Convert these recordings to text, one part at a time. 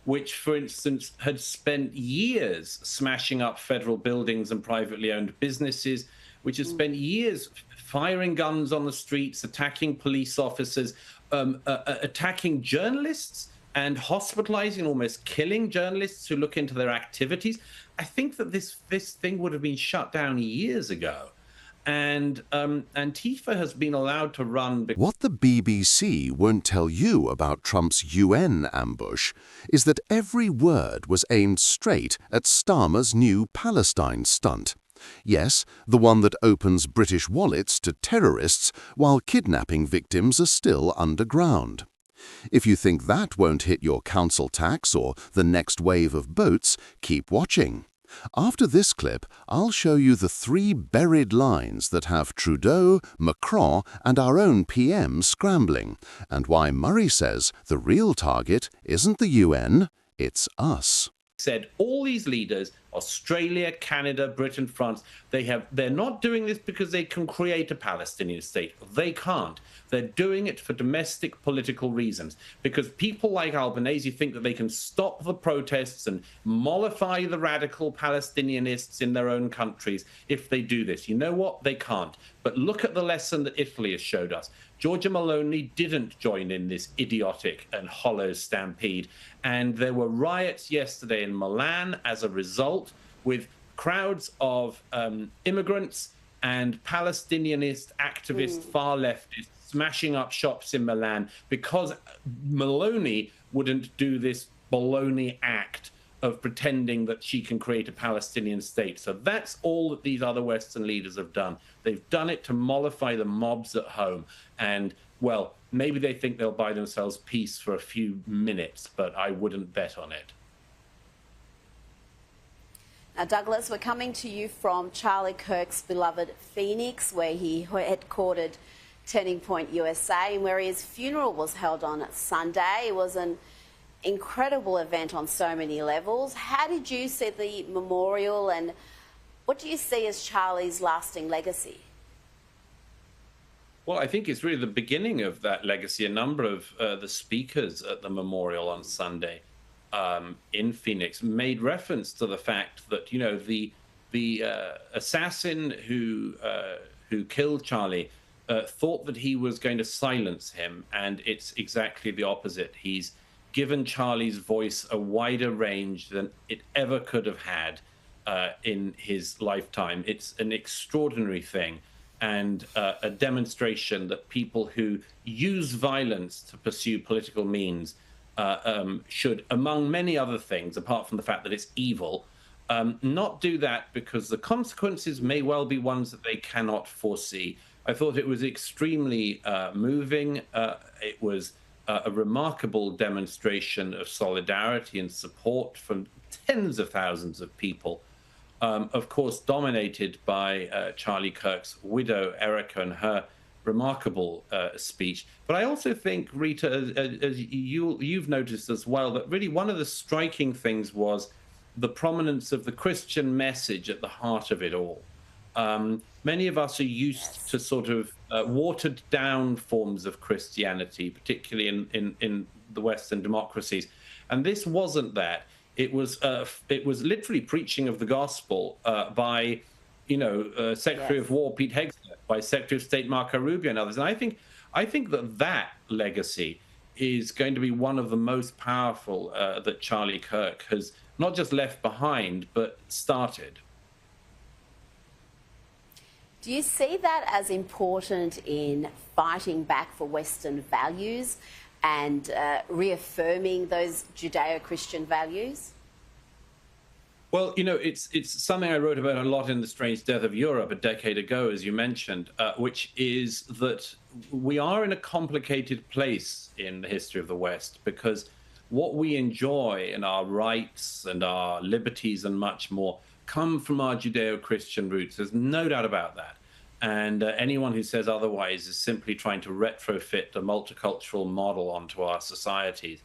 which, for instance, had spent years smashing up federal buildings and privately owned businesses, which had spent years firing guns on the streets, attacking police officers, attacking journalists and hospitalizing, almost killing journalists who look into their activities. I think that this thing would have been shut down years ago. And Antifa has been allowed to run. What the BBC won't tell you about Trump's UN ambush is that every word was aimed straight at Starmer's new Palestine stunt. Yes, the one that opens British wallets to terrorists while kidnapping victims are still underground. If you think that won't hit your council tax or the next wave of boats, keep watching. After this clip, I'll show you the 3 buried lines that have Trudeau, Macron and our own PM scrambling, and why Murray says the real target isn't the UN, it's us. Said all these leaders, Australia, Canada, Britain, France, they're not doing this because they can create a Palestinian state. They can't. They're doing it for domestic political reasons, because people like Albanese think that they can stop the protests and mollify the radical Palestinianists in their own countries if they do this. You know what? They can't. But look at the lesson that Italy has showed us. Giorgia Meloni didn't join in this idiotic and hollow stampede. And there were riots yesterday in Milan as a result, with crowds of immigrants and Palestinianist activists, far leftists, smashing up shops in Milan because Meloni wouldn't do this baloney act of pretending that she can create a Palestinian state. So that's all that these other Western leaders have done. They've done it to mollify the mobs at home. And, well, maybe they think they'll buy themselves peace for a few minutes, but I wouldn't bet on it. Now, Douglas, we're coming to you from Charlie Kirk's beloved Phoenix, where he headquartered Turning Point USA, and where his funeral was held on Sunday. It was an incredible event on so many levels. How did you see the memorial, and what do you see as Charlie's lasting legacy? Well, I think it's really the beginning of that legacy. A number of the speakers at the memorial on Sunday in Phoenix made reference to the fact that, you know, the assassin who killed Charlie thought that he was going to silence him, and it's exactly the opposite. He's given Charlie's voice a wider range than it ever could have had in his lifetime. It's an extraordinary thing, and a demonstration that people who use violence to pursue political means should, among many other things, apart from the fact that it's evil, not do that, because the consequences may well be ones that they cannot foresee. I thought it was extremely moving. It was a remarkable demonstration of solidarity and support from tens of thousands of people, of course, dominated by Charlie Kirk's widow, Erica, and her remarkable speech. But I also think, Rita, as you've noticed as well, that really one of the striking things was the prominence of the Christian message at the heart of it all. Many of us are used to sort of watered down forms of Christianity, particularly in the Western democracies. And this wasn't that. It was literally preaching of the gospel by, Secretary of War Pete Hegseth, by Secretary of State Marco Rubio and others. And I think that legacy is going to be one of the most powerful that Charlie Kirk has not just left behind, but started. Do you see that as important in fighting back for Western values and reaffirming those Judeo-Christian values? Well, it's something I wrote about a lot in The Strange Death of Europe a decade ago, as you mentioned, which is that we are in a complicated place in the history of the West, because what we enjoy and our rights and our liberties and much more come from our Judeo-Christian roots. There's no doubt about that. And anyone who says otherwise is simply trying to retrofit a multicultural model onto our societies.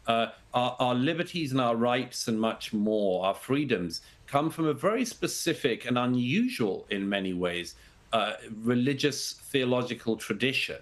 Our liberties and our rights and much more, our freedoms, come from a very specific and unusual, in many ways, religious theological tradition.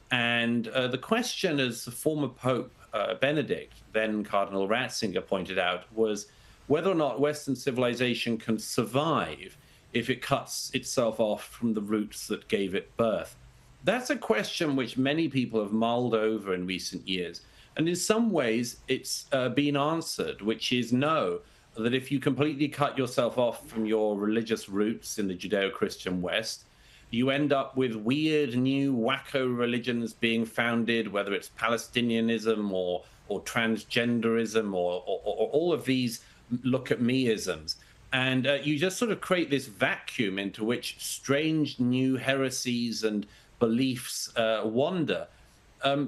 And the question, as the former Pope Benedict, then Cardinal Ratzinger, pointed out was whether or not Western civilization can survive if it cuts itself off from the roots that gave it birth. That's a question which many people have mulled over in recent years. And in some ways, it's been answered, which is no, that if you completely cut yourself off from your religious roots in the Judeo-Christian West, you end up with weird new wacko religions being founded, whether it's Palestinianism or transgenderism or all of these look at me-isms. And you just sort of create this vacuum into which strange new heresies and beliefs wander.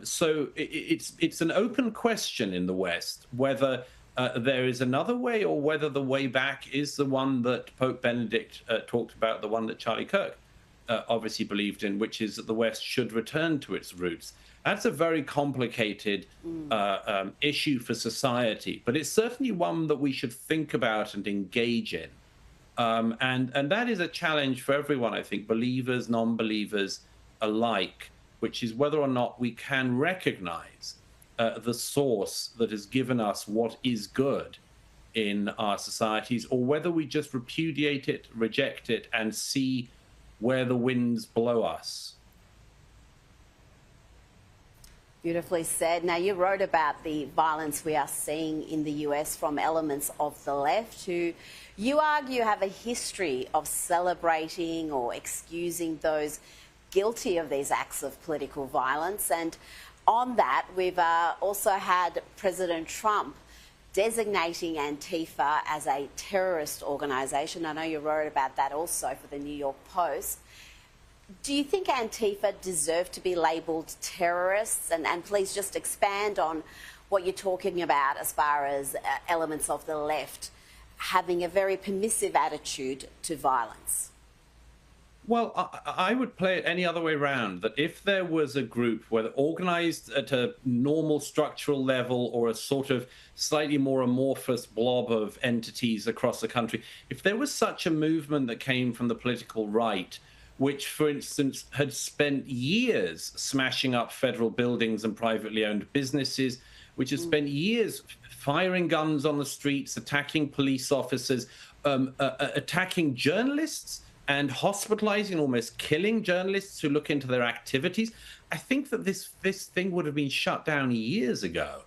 So it's an open question in the West whether there is another way or whether the way back is the one that Pope Benedict talked about, the one that Charlie Kirk obviously believed in, which is that the West should return to its roots. That's a very complicated issue for society, but it's certainly one that we should think about and engage in. And that is a challenge for everyone, I think, believers, non-believers alike, which is whether or not we can recognize the source that has given us what is good in our societies, or whether we just repudiate it, reject it, and see where the winds blow us. Beautifully said. Now, you wrote about the violence we are seeing in the US from elements of the left who, you argue, have a history of celebrating or excusing those guilty of these acts of political violence. And on that, we've also had President Trump designating Antifa as a terrorist organisation. I know you wrote about that also for the New York Post. Do you think Antifa deserve to be labelled terrorists? And please just expand on what you're talking about as far as elements of the left having a very permissive attitude to violence. Well, I would play it any other way around, that if there was a group, whether organized at a normal structural level or a sort of slightly more amorphous blob of entities across the country, if there was such a movement that came from the political right, which, for instance, had spent years smashing up federal buildings and privately owned businesses, which has spent years firing guns on the streets, attacking police officers, attacking journalists, and hospitalizing, almost killing journalists who look into their activities, I think that this thing would have been shut down years ago.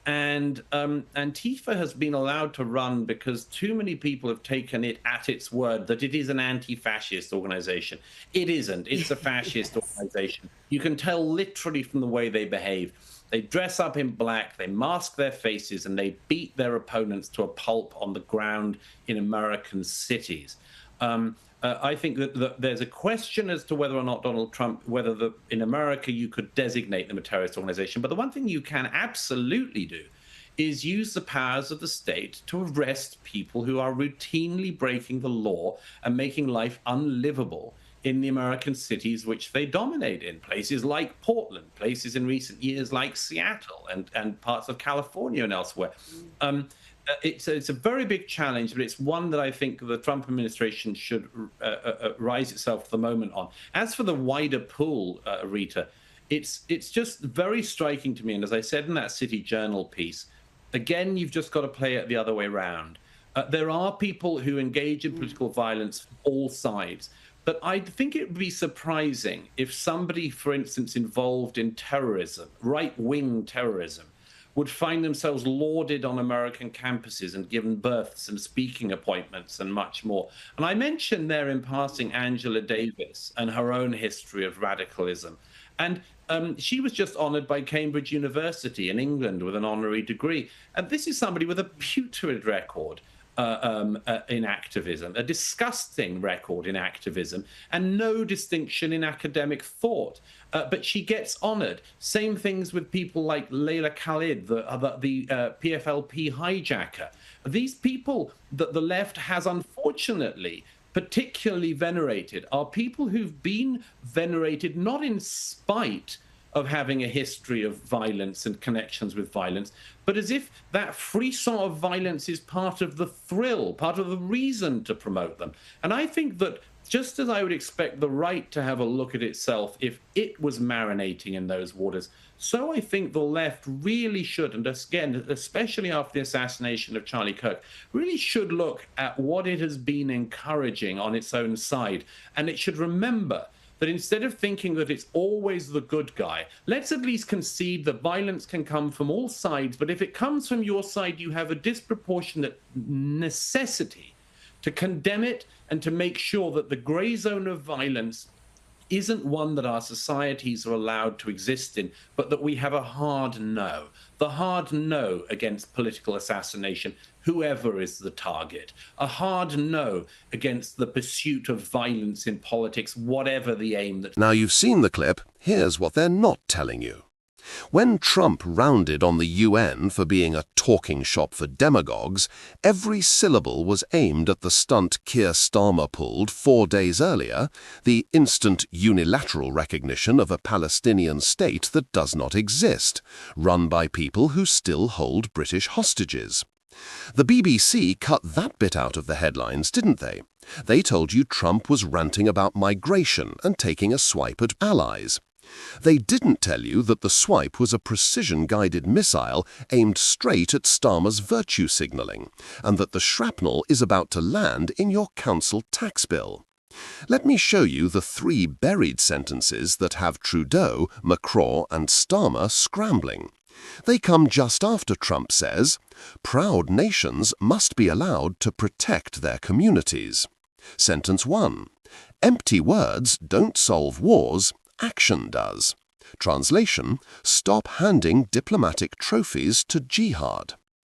And Antifa has been allowed to run because too many people have taken it at its word that it is an anti-fascist organization. It isn't. It's a fascist organization. You can tell literally from the way they behave. They dress up in black, they mask their faces, and they beat their opponents to a pulp on the ground in American cities. I think that there's a question as to whether or not Donald Trump, whether in America you could designate them a terrorist organization. But the one thing you can absolutely do is use the powers of the state to arrest people who are routinely breaking the law and making life unlivable in the American cities which they dominate in, places like Portland, places in recent years like Seattle and parts of California and elsewhere. It's a very big challenge, but it's one that I think the Trump administration should rise itself to the moment on. As for the wider pool, Rita, it's just very striking to me. And as I said in that City Journal piece, again, you've just got to play it the other way around. There are people who engage in political violence from all sides. But I think it would be surprising if somebody, for instance, involved in terrorism, right-wing terrorism, would find themselves lauded on American campuses and given berths and speaking appointments and much more. And I mentioned there in passing Angela Davis and her own history of radicalism. And she was just honored by Cambridge University in England with an honorary degree. And this is somebody with a putrid record in activism, a disgusting record in activism, and no distinction in academic thought. But she gets honored. Same things with people like Layla Khalid, the PFLP hijacker. These people that the left has unfortunately particularly venerated are people who've been venerated not in spite of having a history of violence and connections with violence, but as if that frisson of violence is part of the thrill, part of the reason to promote them. And I think that just as I would expect the right to have a look at itself if it was marinating in those waters, so I think the left really should, and again, especially after the assassination of Charlie Kirk, really should look at what it has been encouraging on its own side. And it should remember that instead of thinking that it's always the good guy, let's at least concede that violence can come from all sides. But if it comes from your side, you have a disproportionate necessity to condemn it and to make sure that the gray zone of violence isn't one that our societies are allowed to exist in, but that we have a hard no. The hard no against political assassination, whoever is the target. A hard no against the pursuit of violence in politics, whatever the aim that... Now you've seen the clip, here's what they're not telling you. When Trump rounded on the UN for being a talking shop for demagogues, every syllable was aimed at the stunt Keir Starmer pulled 4 days earlier, the instant unilateral recognition of a Palestinian state that does not exist, run by people who still hold British hostages. The BBC cut that bit out of the headlines, didn't they? They told you Trump was ranting about migration and taking a swipe at allies. They didn't tell you that the swipe was a precision-guided missile aimed straight at Starmer's virtue signalling, and that the shrapnel is about to land in your council tax bill. Let me show you the 3 buried sentences that have Trudeau, Macron and Starmer scrambling. They come just after Trump says, "Proud nations must be allowed to protect their communities." Sentence 1. "Empty words don't solve wars. Action does." Translation, "Stop handing diplomatic trophies to jihad."